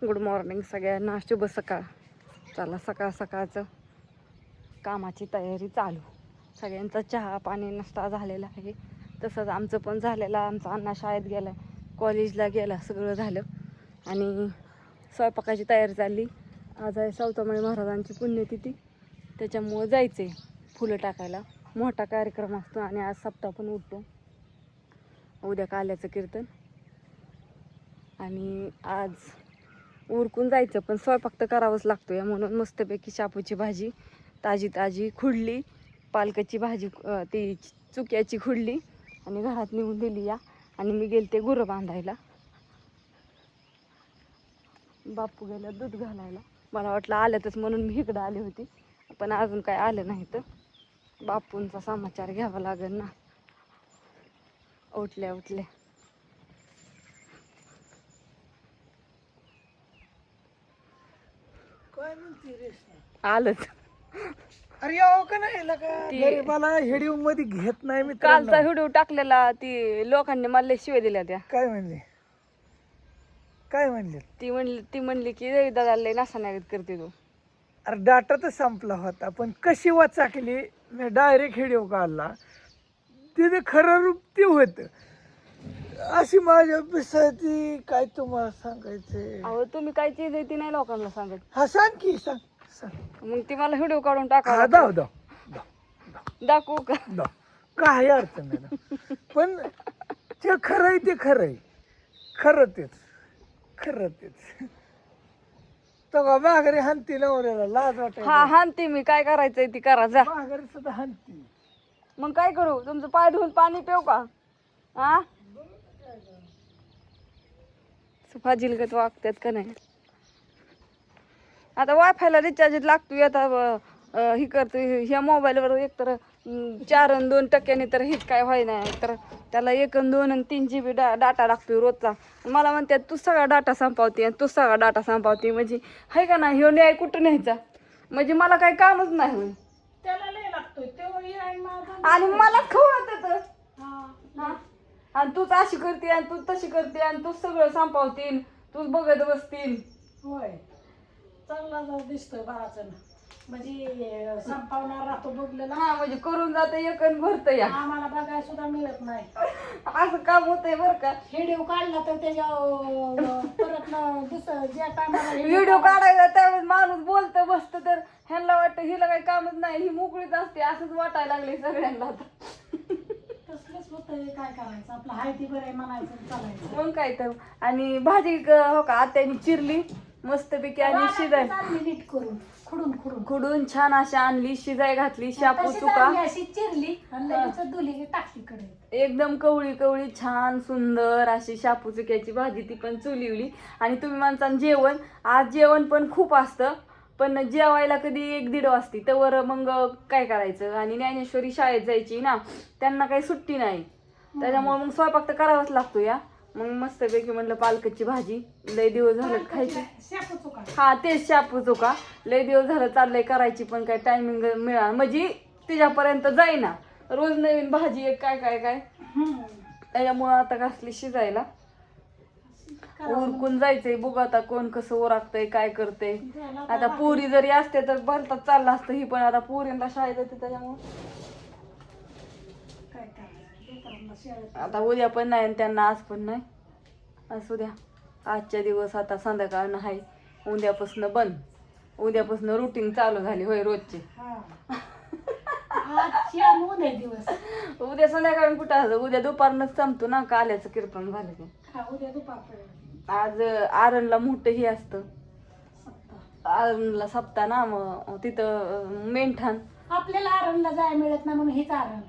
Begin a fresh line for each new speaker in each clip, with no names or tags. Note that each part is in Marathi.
गुड मॉर्निंग सगळ्यांना, शुभ सकाळ. चला सकाळ सकाळचं कामाची तयारी चालू. सगळ्यांचा चहा पाणी नाश्ता झालेला आहे. तसंच आमचं पण झालेलं. आमचा अण्णा शाळेत गेला, कॉलेजला गेला, सगळं झालं. आणि स्वयंपाकाची तयारी चालली. आज आहे सावतामाळी महाराजांची पुण्यतिथी, त्याच्यामुळं जायचं आहे फुलं टाकायला. मोठा कार्यक्रम असतो आणि आज सप्ताह पण उठतो. उद्या काल्याचं कीर्तन आणि आज उरकून जायचं, पण स्वयंपाक तर करावंच लागतो या. म्हणून मस्तपैकी शापूची भाजी ताजी ताजी खुडली, पालकाची भाजी ती चुक्याची खुडली आणि घरात नेऊन दिली या. आणि मी गेलते गुरं बांधायला. बापू गेला दूध घालायला. मला वाटलं आल्यातच म्हणून मी इकडं आले होते, पण अजून काय आलं नाही. तर बापूंचा समाचार घ्यावा लागेल ना. उठल्या उठल्या आलंच.
अरे यावं का नाही मला हेडिओ मध्ये घेत नाही मी.
कालचा व्हिडिओ टाकलेला, ती लोकांनी मला लय शिव्या दिल्या. त्या
काय म्हणले
ती म्हणली की दादा लय नासानागत करते तू.
अरे डाटा तर संपला होता, पण कशी वाचाकली मी डायरेक्ट हेडिओ काढला. तिथे खरं रूप ते होत. अशी माझ्या पिसाची काय तुम्हाला सांगायचंय.
अहो तुम्ही काय चीज आहे ती नाही लोकांना सांगत.
हा सांग की सांग.
मग ती मला व्हिडिओ काढून टाका. दाखवू का?
काही अडचण नाही ना. पण ते खरं आहे, ते खरं आहे. खरं तेच तो का माघारी हानती नवऱ्याला लाज वाटत.
हा हानते मी, काय करायचंय ती करा जा.
माघारी सुद्धा हानती.
मग काय करू? तुमचं पाय धुवून पाणी पिऊ का? हा फाजिलगत वागतात का नाही. आता वायफायला रिचार्ज लागतो. आता ही करतो ह्या मोबाईलवर एक तर 4 आणि 2% तर हेच काय व्हाय नाही. तर त्याला 1 आणि 2 आणि 3 GB डाटा लागतो रोजचा. मला म्हणतात तू सगळा डाटा संपावते आणि तू सगळा डाटा संपावते. म्हणजे आहे का नाही, ह्यो न्याय कुठं न्यायचा? म्हणजे मला काही कामच नाही होईल.
त्याला लय लागतोय
आणि मलाच खवळत येतं. आणि तूच अशी करते आणि तू तशी करते आणि तू सगळं संपावतील, तूच बघत बसतील.
होय, चांगला दिसतोय बराच. म्हणजे संपवणार राहतो बघलेला.
हा म्हणजे करून जातं एक आणि भरतं या.
आम्हाला बघायला सुद्धा मिळत नाही.
असं काम होतंय बरं का.
व्हिडिओ काढला तर त्याच्या परत दुसरं ज्या टायमाला
व्हिडिओ काढायचा त्यावेळेस माणूस बोलतं बसतं, तर ह्यांना वाटतं हिला काही कामच नाही, ही मोकळीच असते, असंच वाटायला लागले सगळ्यांना. आता
तसलंच होतंय, काय करायचं. आपलं हाय ती बरं आहे म्हणायचं, चालायचं.
मग काय तर. आणि भाजी हो का आत्यानी चिरली मस्तपैकी आणि शिजाय
नीट करून
खुडून छान अशी आणली, शिजाय घातली. शापू चुका
अशी चिरली आणि धुली टाकली कडे.
एकदम कवळी कवळी छान सुंदर अशी शापू चुक्याची भाजी, ती पण चुलिवली. आणि तुम्ही म्हणता जेवण, आज जेवण पण खूप असतं, पण जेवायला कधी 1-1:30 वाजती. तर मग काय करायचं. आणि ज्ञानेश्वरी शाळेत जायची ना, त्यांना काही सुट्टी नाही, त्याच्यामुळे मग स्वयंपाक तर करावाच लागतो या. मग मस्तपैकी म्हणलं पालकाची भाजी, लय दिवस झालं खायची. हा तेच शापू चुका, लय दिवस झालं चाललंय करायची, पण काय टायमिंग मिळा म्हणजे तिच्यापर्यंत जाईना. रोज नवीन भाजी एक काय काय काय, त्याच्यामुळं आता घातली शिजायला. उरकून जायचंय. बघू आता कोण कसं ओराकतंय काय करतंय. आता पुरी जरी असते तर भरतात चाललं असतं. ही पण आता पुरीला शाळेत येते, त्याच्यामुळं आता उद्या पण नाही आणि त्यांना आज पण नाही. असू द्या, आजच्या दिवस आता संध्याकाळ नाही, उद्यापासून बंद. उद्यापासून रुटीन चालू झाली होय रोजची. उद्या संध्याकाळ कुठं असं, उद्या दुपारनंच संपतो ना, काल्याचं कीर्तन झालं की.
उद्या दुपार.
आज आरणला मोठं हे असतं, आरणला सप्ताह ना, मग तिथं मेंढाण.
आपल्याला आरणला जायला मिळत नाही म्हणून हेच आरण.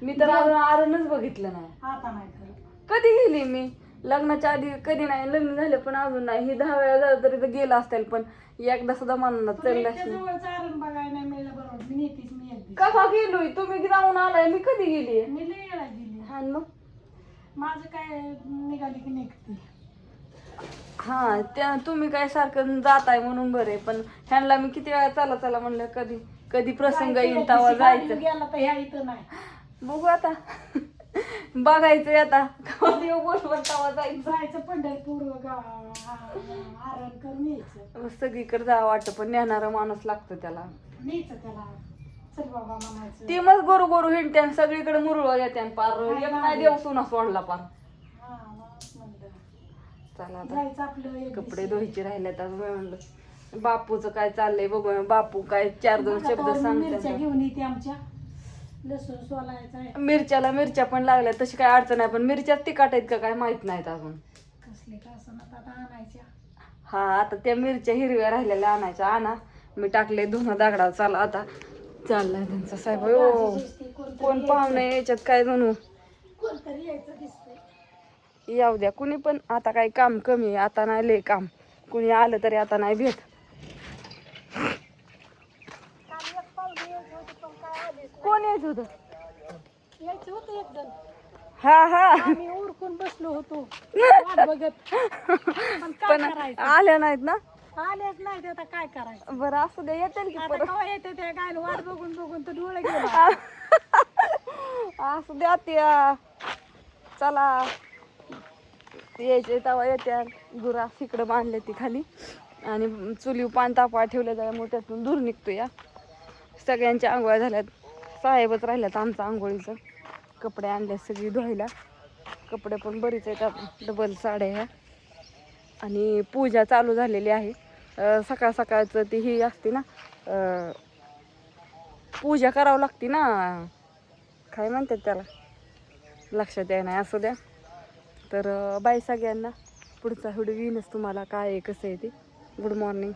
मी तर आरणच बघितलं नाही.
आता नाही
कधी गेली मी लग्नाच्या आधी, कधी नाही. लग्न झालं पण अजून नाही. ही 10 वेळा झालं तरी तर गेलं असतील, पण एकदा सुद्धा मनात चढलं असेल.
आरण बघायला नाही मिळलं. बरोबर, मी नेतीच. मी
कवा गेलोय? तुम्ही जाऊन आलाय, मी कधी गेली?
मी लय वेळा गेली.
हा मग
माझं काय निघाली की निघते.
हा त्या तुम्ही काय सारखं जाताय म्हणून बरे, पण ह्यांना मी किती वेळा चला चला म्हणलं, कधी कधी प्रसंग येईल तेव्हा जायचं.
गेला तर ह्या इथं नाही.
बघू आता. बघायचंय आता देव बोलवर तवा जायचं.
जायचं पंढरपूर आरण करून यायचं.
सगळीकडे जावं वाटतं पण नेणारा माणूस लागतो त्याला.
न्यायचं त्याला, चल बाबा म्हणायचं.
ती मग गोरू गोरू हिंडते आणि सगळीकडे मुरळ येते आणि पार एक नाही देव सुना सोडला पार.
हा मग म्हणलं
चला आता
जायचं आपलं एक
कपडे धुवायचे राहिले तर म्हणलं बापूचं काय चाललंय बघू. बापू काय 4-2 शब्द
मिरच्या
सांगतात.
घेऊन येते आमच्या, लसूण सोलायचा आहे.
मिरच्याला मिरच्या पण लागल्या तशी काय अडचण नाही पण मिरच्या तिखट आहेत का काय माहित नाहीत अजून.
कसले का असं आता आणायच्या.
हा आता त्या मिरच्या हिरव्या राहिलेल्या आणायच्या. आणा मी टाकले धुणं दागडा. चला आता चाललाय त्यांचा साहेब. हो कोण पाहुणे याच्यात काय जणू
कोणतरी यायचं दिसतंय.
येऊ द्या कुणी पण. आता काही काम कमी आहे, आता नाही लय काम. कुणी आलं तरी आता नाही भेट. कोण यायचं होतं?
यायचं होतं एकदम.
हा हा
आम्ही उरकून बसलो होतो वाट बघत. पण काय
पण
करायचं,
आल्या नाहीत ना.
आलेच नाही ते. आता काय करायचं.
बरं असू द्या येतील की
आता
परत.
केव्हा येते त्या काय वाट बघून बघून तर डोळे गेला.
असू द्या त्या. चला यायचे तेव्हा येत्या. गुरा इकडं बांधले ती खाली आणि चुलीव पान तापा ठेवलं त्यामुळे त्यातून दूर निघतो या. सगळ्यांच्या आंघोळ्या झाल्यात. साहेबच राहिल्यात आमचं आंघोळीचं. कपडे आणले सगळी धुवायला. कपडे पण बरीच आहेत, डबल साड्या ह्या. आणि पूजा चालू झालेली आहे. सकाळ सकाळचं ती ही असते ना, पूजा करावं लागते ना, काय म्हणतात त्याला लक्षात याय नाही. असू द्या. तर बाय सगळ्यांना. पुढचा व्हिडिओ येईनच तुम्हाला काय आहे कसं आहे ते. Good morning.